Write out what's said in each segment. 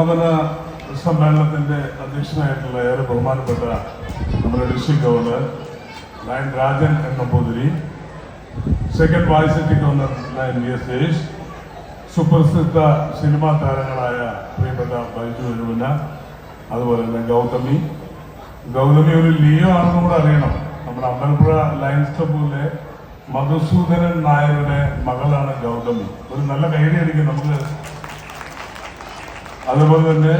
സമാപന സമ്മേളനത്തിന്റെ അധ്യക്ഷനായിട്ടുള്ള ഏറെ ബഹുമാനപ്പെട്ട നമ്മുടെ district governor lion Rajan Namboothiri, second vice sitting governor lion V S. Jayesh, സുപ്രസിദ്ധ സിനിമാ താരങ്ങളായ പ്രിയപ്പെട്ട ബൈജു എഴുവന, അതുപോലെ തന്നെ ഗൗതമി ഒരു ലിയോ ആണെന്ന് കൂടെ അറിയണം. നമ്മുടെ അമ്പലപ്പുഴ ലയൺസ് ക്ലബ്ബിലെ മധുസൂദനൻ നായരുടെ മകളാണ് ഗൗതമി. ഒരു നല്ല കൈഡി അടിക്കും നമുക്ക്. അതുപോലെ തന്നെ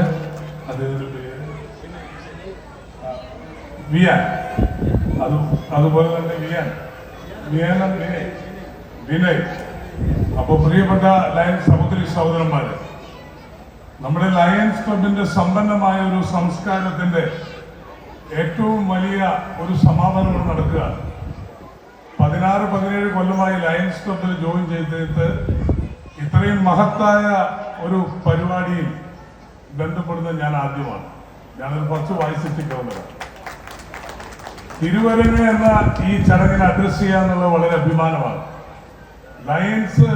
വിയാൻ, അതുപോലെ തന്നെ വിനയ്. അപ്പൊ പ്രിയപ്പെട്ട ലയൺസ് സഹോദരി സഹോദരന്മാര്, നമ്മുടെ ലയൺസ് ക്ലബിന്റെ സമ്പന്നമായ ഒരു സംസ്കാരത്തിന്റെ ഏറ്റവും വലിയ ഒരു സമാപനം നടക്കുക. 16-17 കൊല്ലമായി ലയൺസ് ക്ലബിൽ ജോയിൻ ചെയ്തിട്ട് ഇത്രയും മഹത്തായ ഒരു പരിപാടിയിൽ ബന്ധപ്പെടുന്നത് ഞാൻ ആദ്യമാണ്. ഞാനൊരു ഫസ്റ്റ് വൈസ് സിറ്റിംഗ് ഗവർണറാണ്. തിരുവരങ്ങ് എന്ന ഈ ചടങ്ങിനെ അഡ്രസ് ചെയ്യാന്നുള്ളത് വളരെ അഭിമാനമാണ്. ലയൺസ്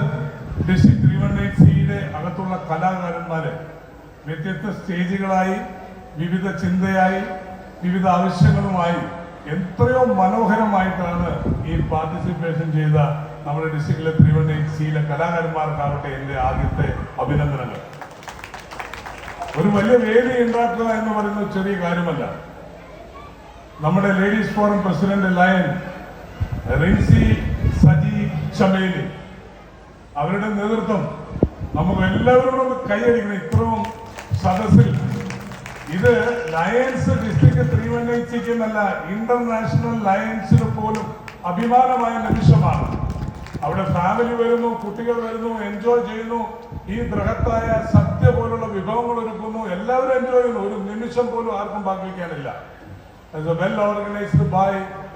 ഡിസ്ട്രിക്ട് 318 അകത്തുള്ള കലാകാരന്മാരെ വ്യത്യസ്ത സ്റ്റേജുകളായി, വിവിധ ചിന്തയായി, വിവിധ ആവശ്യങ്ങളുമായി എത്രയോ മനോഹരമായിട്ടാണ് ഈ പാർട്ടിസിപ്പേഷൻ ചെയ്ത നമ്മുടെ ഡിസ്ട്രിക്റ്റിലെ 318 കലാകാരന്മാർക്കാവട്ടെ എൻ്റെ ആദ്യത്തെ അഭിനന്ദനങ്ങൾ. ഒരു വലിയ വേദി ഉണ്ടാക്കുക എന്ന് പറയുന്നത് ചെറിയ കാര്യമല്ല. നമ്മുടെ ലേഡീസ് ഫോറം പ്രസിഡന്റ് ലയൻ റിൻസി സജി ചമേലി, അവരുടെ നേതൃത്വം നമുക്ക് എല്ലാവരോടും കൈയടിക്കണം. ഇത്രയും സദസ്സിൽ ഇത് ലയൺസ് ഡിസ്ട്രിക്ട് 318 എന്നല്ല, ഇന്റർനാഷണൽ ലയൺസിന് പോലും അഭിമാനമായ നിമിഷമാണ്. അവിടെ ഫാമിലി വരുന്നു, കുട്ടികൾ വരുന്നു, എൻജോയ് ചെയ്യുന്നു, ഈ ബൃഹത്തായ സദ്യ പോലുള്ള വിഭവങ്ങൾ ഒരുക്കുന്നു, എല്ലാവരും എൻജോയ് ചെയ്യുന്നു. ഒരു നിമിഷം പോലും ആർക്കും ബാക്കി വയ്ക്കാനില്ല. As a well organized by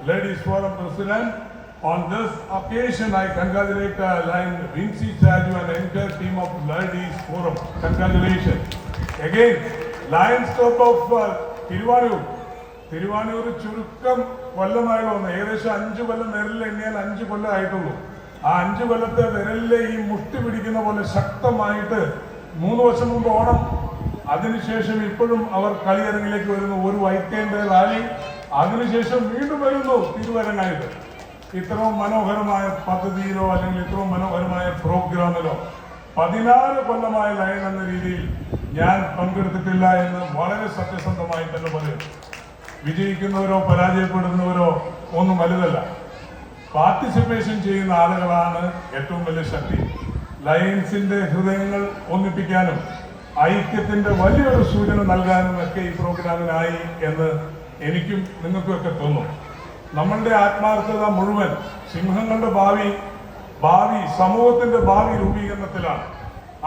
Ladies Forum President, on this occasion I congratulate Lion Vinci Chaju and the entire team of Ladies Forum. Congratulations. Again, Lions Club of Thiruvanur ചുരുക്കം കൊല്ലമായുള്ള ഒന്ന്, ഏകദേശം 5 കൊല്ലം വിരലിൽ എണ്ണിയാൽ 5 കൊല്ലം ആയിട്ടുള്ളൂ. ആ 5 കൊല്ലത്തെ വിരലിലെ ഈ മുട്ടി പിടിക്കുന്ന പോലെ ശക്തമായിട്ട് 3 വർഷം മുമ്പ് ഓണം, അതിനുശേഷം ഇപ്പോഴും അവർ കളിയരങ്ങിലേക്ക് വരുന്നു. ഒരു വൈറ്റേന്റെ റാലി, അതിനുശേഷം വീണ്ടും വരുന്നു തിരുവരങ്ങായിട്ട്. ഇത്രയും മനോഹരമായ പദ്ധതിയിലോ അല്ലെങ്കിൽ ഇത്രയും മനോഹരമായ പ്രോഗ്രാമിലോ 16 കൊല്ലമായ ലയൺ എന്ന രീതിയിൽ ഞാൻ പങ്കെടുത്തിട്ടില്ല എന്ന് വളരെ സത്യസന്ധമായി തന്നെ പറയും. വിജയിക്കുന്നവരോ പരാജയപ്പെടുന്നവരോ ഒന്നും വലുതല്ല. പാർട്ടിസിപ്പേഷൻ ചെയ്യുന്ന ആളുകളാണ് ഏറ്റവും വലിയ ശക്തി. ലയൺസിന്റെ ഹൃദയങ്ങൾ ഒന്നിപ്പിക്കാനും ഐക്യത്തിന്റെ വലിയൊരു സൂചന നൽകാനും ഒക്കെ ഈ പ്രോഗ്രാമിനായി എന്ന് എനിക്കും നിങ്ങൾക്കുമൊക്കെ തോന്നും. നമ്മളുടെ ആത്മാർത്ഥത മുഴുവൻ സിംഹങ്ങളുടെ ഭാവി സമൂഹത്തിന്റെ ഭാവി രൂപീകരണത്തിലാണ്.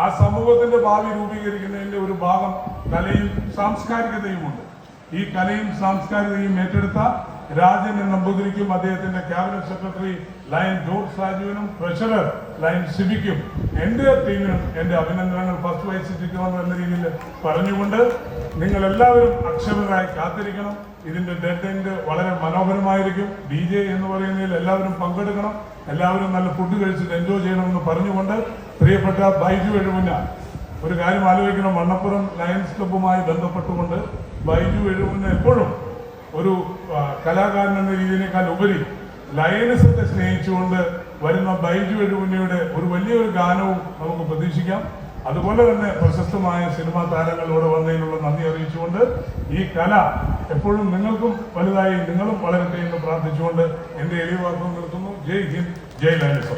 ആ സമൂഹത്തിന്റെ ഭാവി രൂപീകരിക്കുന്നതിന്റെ ഒരു ഭാഗം കലയും സാംസ്കാരികതയുമുണ്ട്. ഈ കലയും സാംസ്കാരികതയും ഏറ്റെടുത്ത രാജൻ നമ്പൂതിരിക്കും അദ്ദേഹത്തിന്റെ ക്യാബിനറ്റ് സെക്രട്ടറി ലയൻ ജോർജ് സാജുവിനും ട്രഷറർ ലയൻ സിബിക്കും എൻ്റെ ടീമിനും എൻ്റെ അഭിനന്ദനങ്ങൾ ഫസ്റ്റ് വൈസ് സിറ്റിംഗ് ഗവർണർ എന്ന രീതിയിൽ പറഞ്ഞുകൊണ്ട് നിങ്ങൾ എല്ലാവരും അക്ഷമരായി കാത്തിരിക്കണം. ഇതിന്റെ ഡെഡ് എൻഡ് വളരെ മനോഹരമായിരിക്കും. DJ എന്ന് പറയുന്നതിൽ എല്ലാവരും പങ്കെടുക്കണം. എല്ലാവരും നല്ല ഫുഡ് കഴിച്ചിട്ട് എൻജോയ് ചെയ്യണമെന്ന് പറഞ്ഞുകൊണ്ട് പ്രിയപ്പെട്ട ബൈജു എഴുവന ഒരു കാര്യം ആലോചിക്കണം. മണ്ണപ്പുറം ലയൺസ് ക്ലബ്ബുമായി ബന്ധപ്പെട്ടുകൊണ്ട് ബൈജു എഴുവന എപ്പോഴും ഒരു കലാകാരൻ എന്ന രീതിയിനേക്കാൾ ഉപരി ലയൺസത്തെ സ്നേഹിച്ചുകൊണ്ട് വരുന്ന ബൈജു എഴുവനയുടെ ഒരു വലിയൊരു ഗാനവും നമുക്ക് പ്രതീക്ഷിക്കാം. അതുപോലെ തന്നെ പ്രശസ്തമായ സിനിമാ താരങ്ങളിലൂടെ വന്നതിനുള്ള നന്ദി അറിയിച്ചുകൊണ്ട് ഈ കല എപ്പോഴും നിങ്ങൾക്കും വലുതായി നിങ്ങളും വളരട്ടെ എന്ന് പ്രാർത്ഥിച്ചുകൊണ്ട് എൻ്റെ എളിയ വാക്കുകൾ നിർത്തുന്നു. ജയ് ഹിന്ദ്, ജയ് ലയൺസ്.